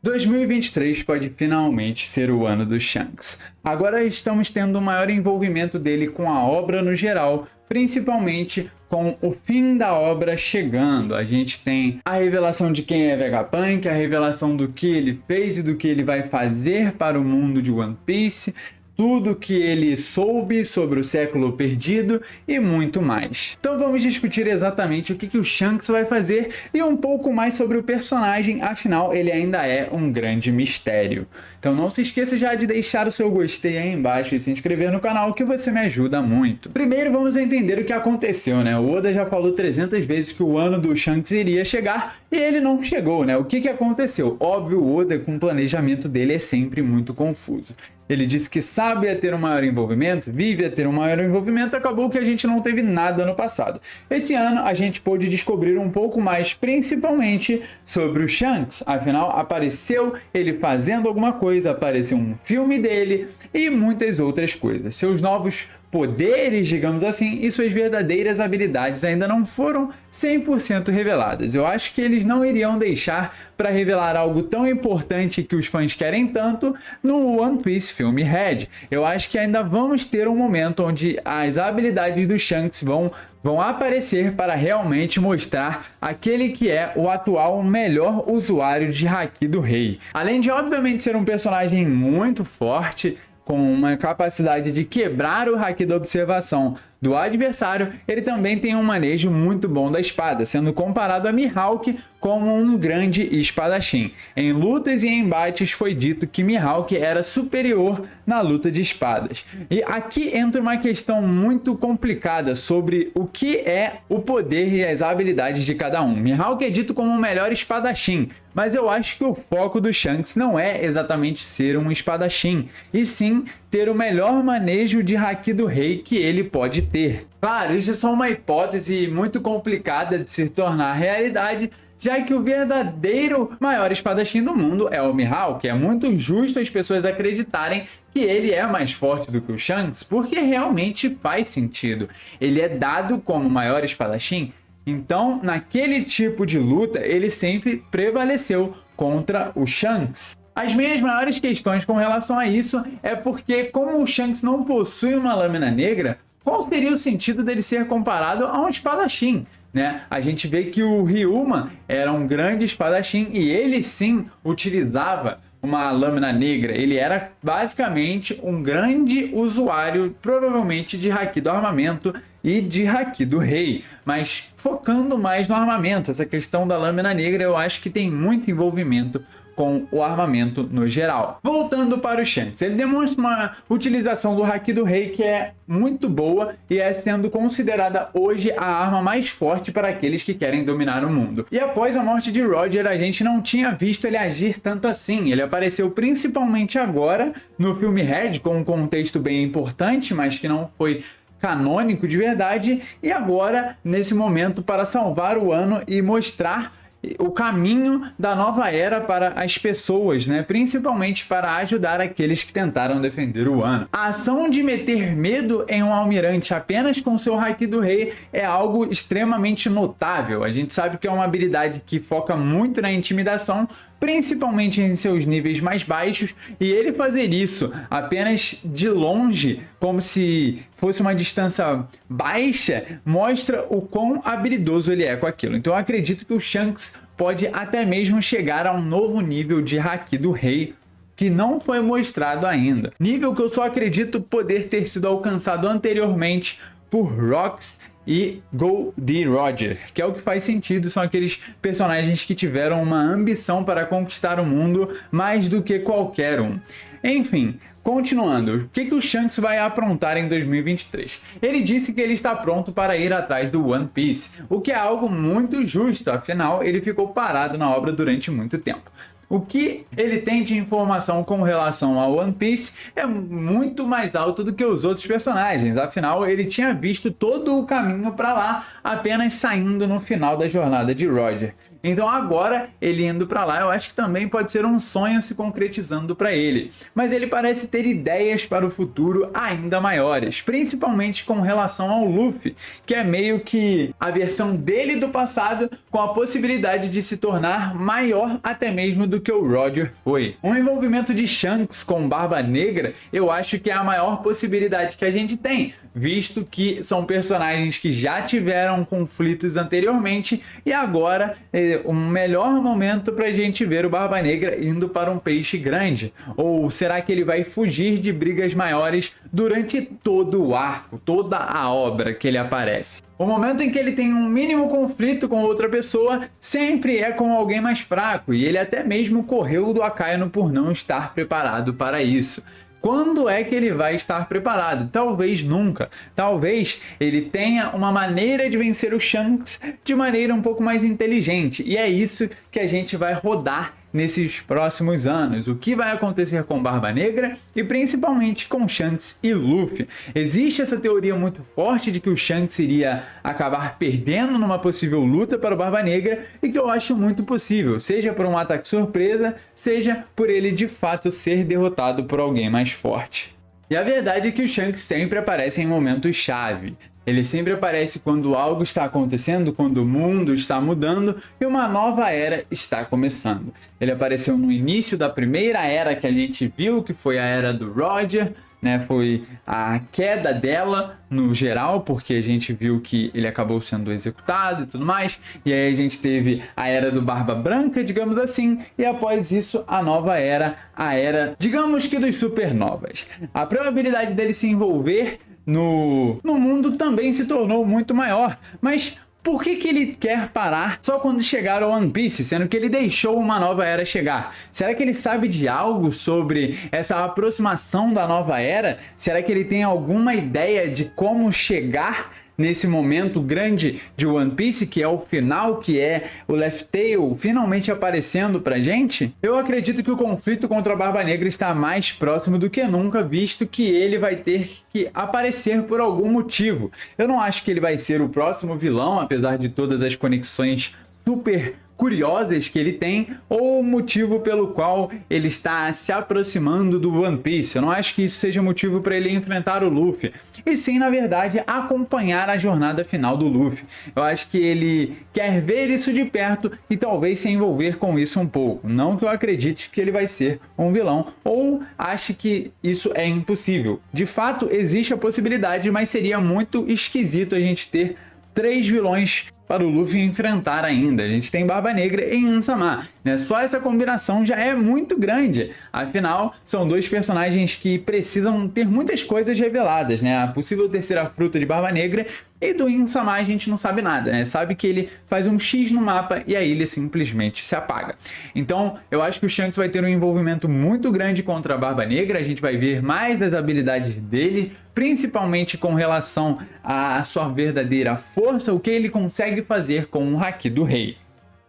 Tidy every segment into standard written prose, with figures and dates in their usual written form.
2023 pode finalmente ser o ano do Shanks. Agora estamos tendo um maior envolvimento dele com a obra no geral, principalmente com o fim da obra chegando. A gente tem a revelação de quem é Vegapunk, a revelação do que ele fez e do que ele vai fazer para o mundo de One Piece, tudo que ele soube sobre o século perdido e muito mais. Então vamos discutir exatamente o que o Shanks vai fazer e um pouco mais sobre o personagem, afinal ele ainda é um grande mistério. Então não se esqueça já de deixar o seu gostei aí embaixo e se inscrever no canal, que você me ajuda muito. Primeiro vamos entender o que aconteceu, né? O Oda já falou 300 vezes que o ano do Shanks iria chegar e ele não chegou, né? O que aconteceu? Óbvio, o Oda com o planejamento dele é sempre muito confuso. Ele disse que sabe a ter um maior envolvimento, vive a ter um maior envolvimento, acabou que a gente não teve nada no passado. Esse ano a gente pôde descobrir um pouco mais, principalmente sobre o Shanks. Afinal, apareceu ele fazendo alguma coisa, apareceu um filme dele e muitas outras coisas. Seus novos poderes, digamos assim, e suas verdadeiras habilidades ainda não foram 100% reveladas. Eu acho que eles não iriam deixar para revelar algo tão importante que os fãs querem tanto no One Piece Filme Red. Eu acho que ainda vamos ter um momento onde as habilidades do Shanks vão aparecer para realmente mostrar aquele que é o atual melhor usuário de Haki do Rei. Além de, obviamente, ser um personagem muito forte, com uma capacidade de quebrar o Haki da observação do adversário, ele também tem um manejo muito bom da espada, sendo comparado a Mihawk como um grande espadachim. Em lutas e embates foi dito que Mihawk era superior na luta de espadas. E aqui entra uma questão muito complicada sobre o que é o poder e as habilidades de cada um. Mihawk é dito como o melhor espadachim, mas eu acho que o foco do Shanks não é exatamente ser um espadachim, e sim ter o melhor manejo de Haki do Rei que ele pode ter. Claro, isso é só uma hipótese muito complicada de se tornar realidade, já que o verdadeiro maior espadachim do mundo é o Mihawk. É muito justo as pessoas acreditarem que ele é mais forte do que o Shanks, porque realmente faz sentido. Ele é dado como o maior espadachim, então naquele tipo de luta ele sempre prevaleceu contra o Shanks. As minhas maiores questões com relação a isso é porque, como o Shanks não possui uma lâmina negra, qual seria o sentido dele ser comparado a um espadachim, né? A gente vê que o Ryuma era um grande espadachim e ele sim utilizava uma lâmina negra. Ele era basicamente um grande usuário, provavelmente de Haki do armamento e de Haki do Rei, mas focando mais no armamento. Essa questão da lâmina negra eu acho que tem muito envolvimento com o armamento no geral. Voltando para o Shanks, ele demonstra uma utilização do Haki do Rei que é muito boa e é sendo considerada hoje a arma mais forte para aqueles que querem dominar o mundo. E após a morte de Roger, a gente não tinha visto ele agir tanto assim. Ele apareceu principalmente agora no filme Red, com um contexto bem importante, mas que não foi canônico de verdade, e agora nesse momento para salvar o ano e mostrar o caminho da nova era para as pessoas, né? Principalmente para ajudar aqueles que tentaram defender o ano. A ação de meter medo em um almirante apenas com seu Haki do Rei é algo extremamente notável. A gente sabe que é uma habilidade que foca muito na intimidação, principalmente em seus níveis mais baixos, e ele fazer isso apenas de longe, como se fosse uma distância baixa, mostra o quão habilidoso ele é com aquilo. Então eu acredito que o Shanks pode até mesmo chegar a um novo nível de Haki do Rei, que não foi mostrado ainda. Nível que eu só acredito poder ter sido alcançado anteriormente por Rox e Goldie Roger, que é o que faz sentido, são aqueles personagens que tiveram uma ambição para conquistar o mundo mais do que qualquer um. Enfim, continuando, o que o Shanks vai aprontar em 2023? Ele disse que ele está pronto para ir atrás do One Piece, o que é algo muito justo, afinal ele ficou parado na obra durante muito tempo. O que ele tem de informação com relação ao One Piece é muito mais alto do que os outros personagens, afinal ele tinha visto todo o caminho para lá apenas saindo no final da jornada de Roger. Então agora ele indo para lá, eu acho que também pode ser um sonho se concretizando para ele. Mas ele parece ter ideias para o futuro ainda maiores, principalmente com relação ao Luffy, que é meio que a versão dele do passado, com a possibilidade de se tornar maior até mesmo do que o Roger foi. Um envolvimento de Shanks com Barba Negra, eu acho que é a maior possibilidade que a gente tem, visto que são personagens que já tiveram conflitos anteriormente e agora é o melhor momento para a gente ver o Barba Negra indo para um peixe grande. Ou será que ele vai fugir de brigas maiores durante todo o arco, toda a obra que ele aparece? O momento em que ele tem um mínimo conflito com outra pessoa sempre é com alguém mais fraco, e ele até mesmo correu do Akainu por não estar preparado para isso. Quando é que ele vai estar preparado? Talvez nunca. Talvez ele tenha uma maneira de vencer o Shanks de maneira um pouco mais inteligente. E é isso que a gente vai rodar nesses próximos anos. O que vai acontecer com Barba Negra e principalmente com Shanks e Luffy. Existe essa teoria muito forte de que o Shanks iria acabar perdendo numa possível luta para o Barba Negra e que eu acho muito possível, seja por um ataque surpresa, seja por ele de fato ser derrotado por alguém mais forte. E a verdade é que o Shanks sempre aparece em momentos-chave. Ele sempre aparece quando algo está acontecendo, quando o mundo está mudando e uma nova era está começando. Ele apareceu no início da primeira era que a gente viu, que foi a era do Roger, né? Foi a queda dela no geral, porque a gente viu que ele acabou sendo executado e tudo mais. E aí a gente teve a era do Barba Branca, digamos assim, e após isso a nova era, a era, digamos que dos supernovas. A probabilidade dele se envolver no mundo também se tornou muito maior, mas por que ele quer parar só quando chegar ao One Piece, sendo que ele deixou uma nova era chegar? Será que ele sabe de algo sobre essa aproximação da nova era? Será que ele tem alguma ideia de como chegar nesse momento grande de One Piece, que é o final, que é o Laugh Tale finalmente aparecendo pra gente? Eu acredito que o conflito contra a Barba Negra está mais próximo do que nunca, visto que ele vai ter que aparecer por algum motivo. Eu não acho que ele vai ser o próximo vilão, apesar de todas as conexões super curiosas que ele tem, ou o motivo pelo qual ele está se aproximando do One Piece. Eu não acho que isso seja motivo para ele enfrentar o Luffy, e sim, na verdade, acompanhar a jornada final do Luffy. Eu acho que ele quer ver isso de perto e talvez se envolver com isso um pouco. Não que eu acredite que ele vai ser um vilão, ou ache que isso é impossível. De fato, existe a possibilidade, mas seria muito esquisito a gente ter 3 vilões para o Luffy enfrentar ainda. A gente tem Barba Negra e Insama, né? Só essa combinação já é muito grande. Afinal, são 2 personagens que precisam ter muitas coisas reveladas, né? A possível terceira fruta de Barba Negra, e do Insama a gente não sabe nada, né? Sabe que ele faz um X no mapa e a ilha simplesmente se apaga. Então, eu acho que o Shanks vai ter um envolvimento muito grande contra a Barba Negra. A gente vai ver mais das habilidades dele, principalmente com relação à sua verdadeira força, o que ele consegue fazer com o Haki do Rei.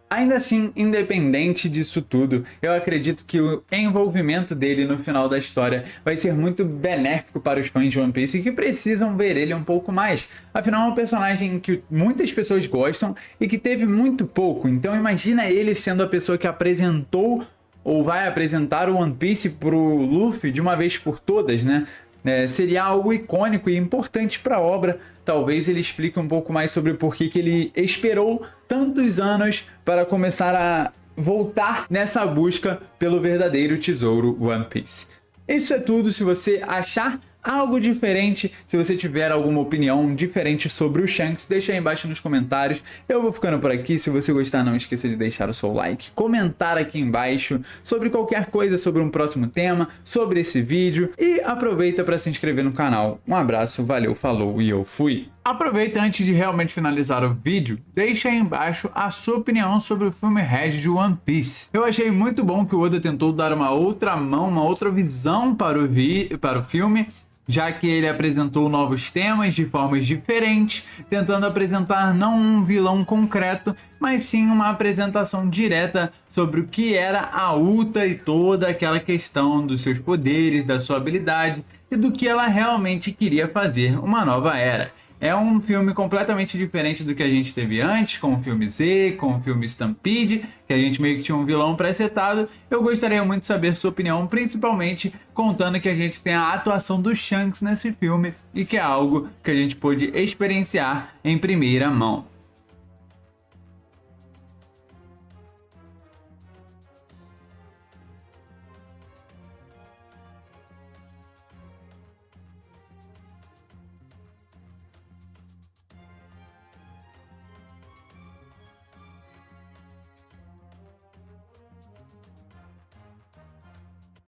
Ainda assim, independente disso tudo, eu acredito que o envolvimento dele no final da história vai ser muito benéfico para os fãs de One Piece que precisam ver ele um pouco mais. Afinal, é um personagem que muitas pessoas gostam e que teve muito pouco. Então imagina ele sendo a pessoa que apresentou ou vai apresentar o One Piece pro Luffy de uma vez por todas, né? Seria algo icônico e importante para a obra. Talvez ele explique um pouco mais sobre por que ele esperou tantos anos para começar a voltar nessa busca pelo verdadeiro tesouro One Piece. Isso é tudo. Se você achar algo diferente, se você tiver alguma opinião diferente sobre o Shanks, deixa aí embaixo nos comentários. Eu vou ficando por aqui. Se você gostar, não esqueça de deixar o seu like, comentar aqui embaixo sobre qualquer coisa, sobre um próximo tema, sobre esse vídeo, e aproveita para se inscrever no canal. Um abraço, valeu, falou e eu fui! Aproveita antes de realmente finalizar o vídeo, deixa aí embaixo a sua opinião sobre o filme Red de One Piece. Eu achei muito bom que o Oda tentou dar uma outra mão, uma outra visão para o filme, já que ele apresentou novos temas de formas diferentes, tentando apresentar não um vilão concreto, mas sim uma apresentação direta sobre o que era a Uta e toda aquela questão dos seus poderes, da sua habilidade e do que ela realmente queria fazer uma nova era. É um filme completamente diferente do que a gente teve antes, com o filme Z, com o filme Stampede, que a gente meio que tinha um vilão pré-setado. Eu gostaria muito de saber sua opinião, principalmente contando que a gente tem a atuação do Shanks nesse filme e que é algo que a gente pôde experienciar em primeira mão.